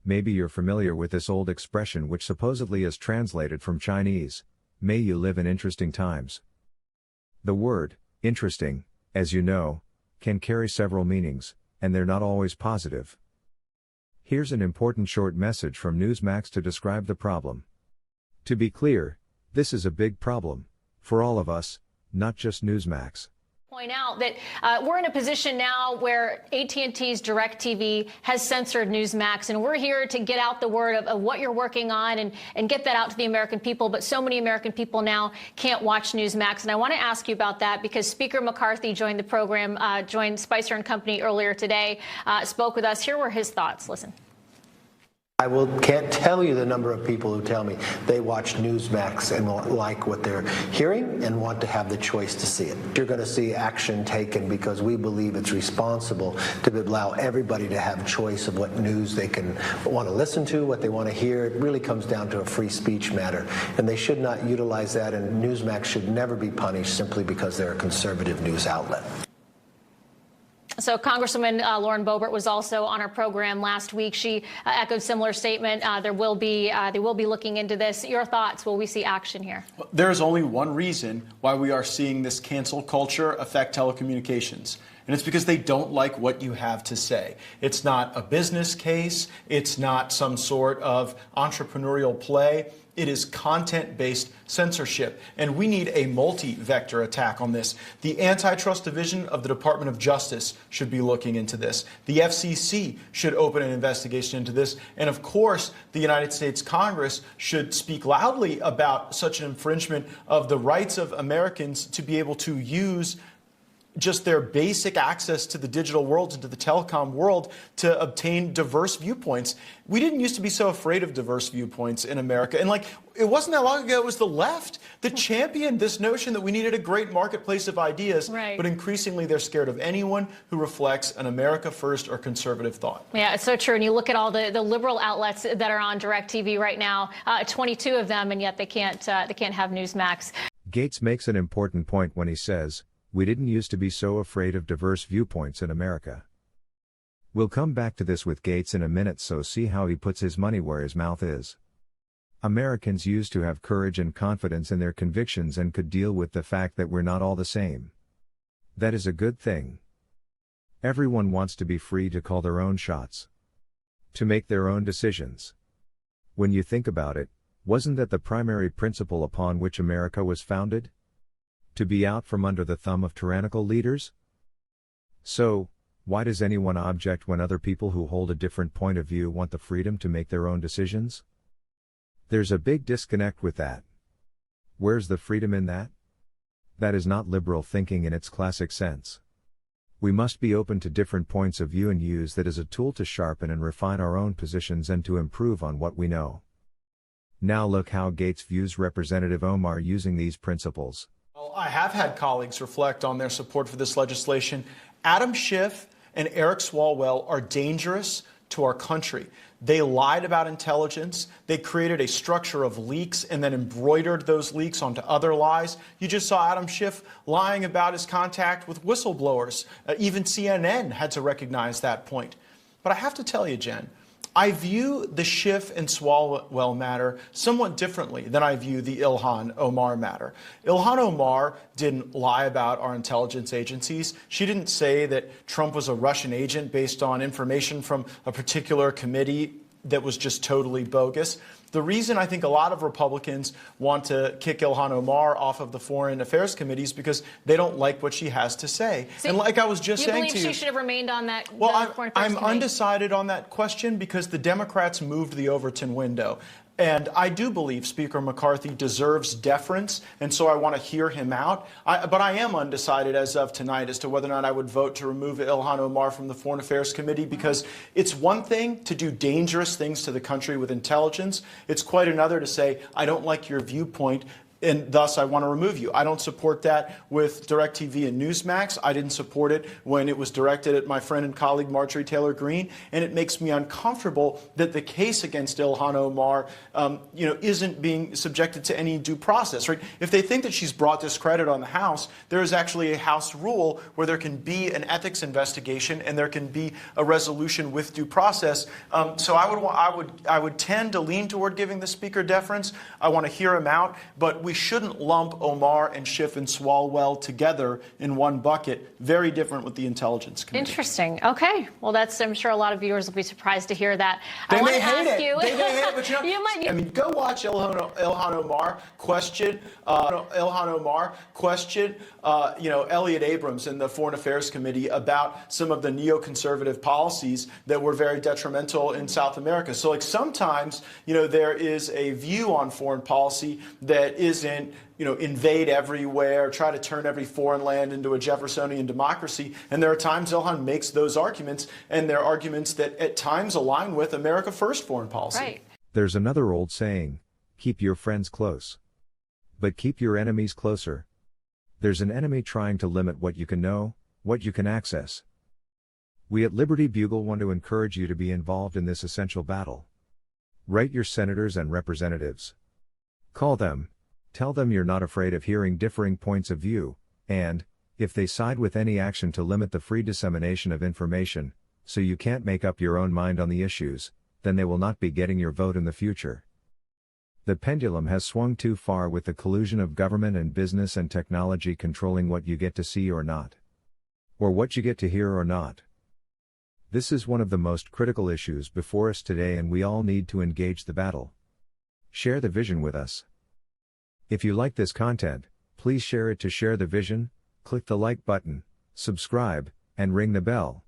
Maybe you're familiar with this old expression which supposedly is translated from Chinese, "May you live in interesting times." The word, interesting, as you know, can carry several meanings, and they're not always positive. Here's an important short message from Newsmax to describe the problem. To be clear, this is a big problem, for all of us, not just Newsmax. Point out that we're in a position now where AT&T's DirecTV has censored Newsmax, and we're here to get out the word of what you're working on and get that out to the American people. But so many American people now can't watch Newsmax, and I want to ask you about that because Speaker McCarthy joined the program, joined Spicer and Company earlier today, spoke with us. Here were his thoughts. Listen. Can't tell you the number of people who tell me they watch Newsmax and like what they're hearing and want to have the choice to see it. You're going to see action taken because we believe it's responsible to allow everybody to have choice of what news they can want to listen to, what they want to hear. It really comes down to a free speech matter, and they should not utilize that, and Newsmax should never be punished simply because they're a conservative news outlet. So Congresswoman Lauren Boebert was also on our program last week. She echoed similar statement. They will be looking into this. Your thoughts? Will we see action here? There is only one reason why we are seeing this cancel culture affect telecommunications. And it's because they don't like what you have to say. It's not a business case. It's not some sort of entrepreneurial play. It is content-based censorship, and we need a multi-vector attack on this. The Antitrust Division of the Department of Justice should be looking into this. The FCC should open an investigation into this. And of course, the United States Congress should speak loudly about such an infringement of the rights of Americans to be able to use just their basic access to the digital world and to the telecom world to obtain diverse viewpoints. We didn't used to be so afraid of diverse viewpoints in America. And it wasn't that long ago, it was the left that championed this notion that we needed a great marketplace of ideas. Right. But increasingly, they're scared of anyone who reflects an America first or conservative thought. Yeah, it's so true. And you look at all the liberal outlets that are on DirecTV right now, 22 of them, and yet they can't have Newsmax. Gaetz makes an important point when he says, "We didn't used to be so afraid of diverse viewpoints in America." We'll come back to this with Gaetz in a minute, so see how he puts his money where his mouth is. Americans used to have courage and confidence in their convictions and could deal with the fact that we're not all the same. That is a good thing. Everyone wants to be free to call their own shots, to make their own decisions. When you think about it, wasn't that the primary principle upon which America was founded? To be out from under the thumb of tyrannical leaders? So, why does anyone object when other people who hold a different point of view want the freedom to make their own decisions? There's a big disconnect with that. Where's the freedom in that? That is not liberal thinking in its classic sense. We must be open to different points of view and use that as a tool to sharpen and refine our own positions and to improve on what we know. Now look how Gaetz views Representative Omar using these principles. Well, I have had colleagues reflect on their support for this legislation. Adam Schiff and Eric Swalwell are dangerous to our country. They lied about intelligence. They created a structure of leaks and then embroidered those leaks onto other lies. You just saw Adam Schiff lying about his contact with whistleblowers. Even CNN had to recognize that point. But I have to tell you, Jen, I view the Schiff and Swalwell matter somewhat differently than I view the Ilhan Omar matter. Ilhan Omar didn't lie about our intelligence agencies. She didn't say that Trump was a Russian agent based on information from a particular committee that was just totally bogus. The reason I think a lot of Republicans want to kick Ilhan Omar off of the Foreign Affairs Committee is because they don't like what she has to say. So and like I was just saying to you, you believe she should have remained on that? Well, I'm undecided on that question because the Democrats moved the Overton window. And I do believe Speaker McCarthy deserves deference, and so I want to hear him out. But I am undecided as of tonight as to whether or not I would vote to remove Ilhan Omar from the Foreign Affairs Committee, because it's one thing to do dangerous things to the country with intelligence. It's quite another to say, I don't like your viewpoint, and thus I want to remove you. I don't support that with DirecTV and Newsmax. I didn't support it when it was directed at my friend and colleague Marjorie Taylor Greene, and it makes me uncomfortable that the case against Ilhan Omar, isn't being subjected to any due process. Right? If they think that she's brought discredit on the House, there is actually a House rule where there can be an ethics investigation and there can be a resolution with due process. So I would tend to lean toward giving the Speaker deference. I want to hear him out, but we shouldn't lump Omar and Schiff and Swalwell together in one bucket. Very different with the Intelligence Committee. Interesting. Okay. Well, I'm sure a lot of viewers will be surprised to hear that. They I want may to hate ask it. you. They may hate it, but I mean, go watch Ilhan Omar question. Elliot Abrams in the Foreign Affairs Committee about some of the neoconservative policies that were very detrimental in South America. So, sometimes, there is a view on foreign policy that isn't, invade everywhere, try to turn every foreign land into a Jeffersonian democracy. And there are times Ilhan makes those arguments, and they're arguments that at times align with America First foreign policy. Right. There's another old saying, keep your friends close, but keep your enemies closer. There's an enemy trying to limit what you can know, what you can access. We at Liberty Bugle want to encourage you to be involved in this essential battle. Write your senators and representatives. Call them. Tell them you're not afraid of hearing differing points of view, and, if they side with any action to limit the free dissemination of information, so you can't make up your own mind on the issues, then they will not be getting your vote in the future. The pendulum has swung too far with the collusion of government and business and technology controlling what you get to see or not. Or what you get to hear or not. This is one of the most critical issues before us today, and we all need to engage the battle. Share the vision with us. If you like this content, please share it to share the vision, click the like button, subscribe, and ring the bell.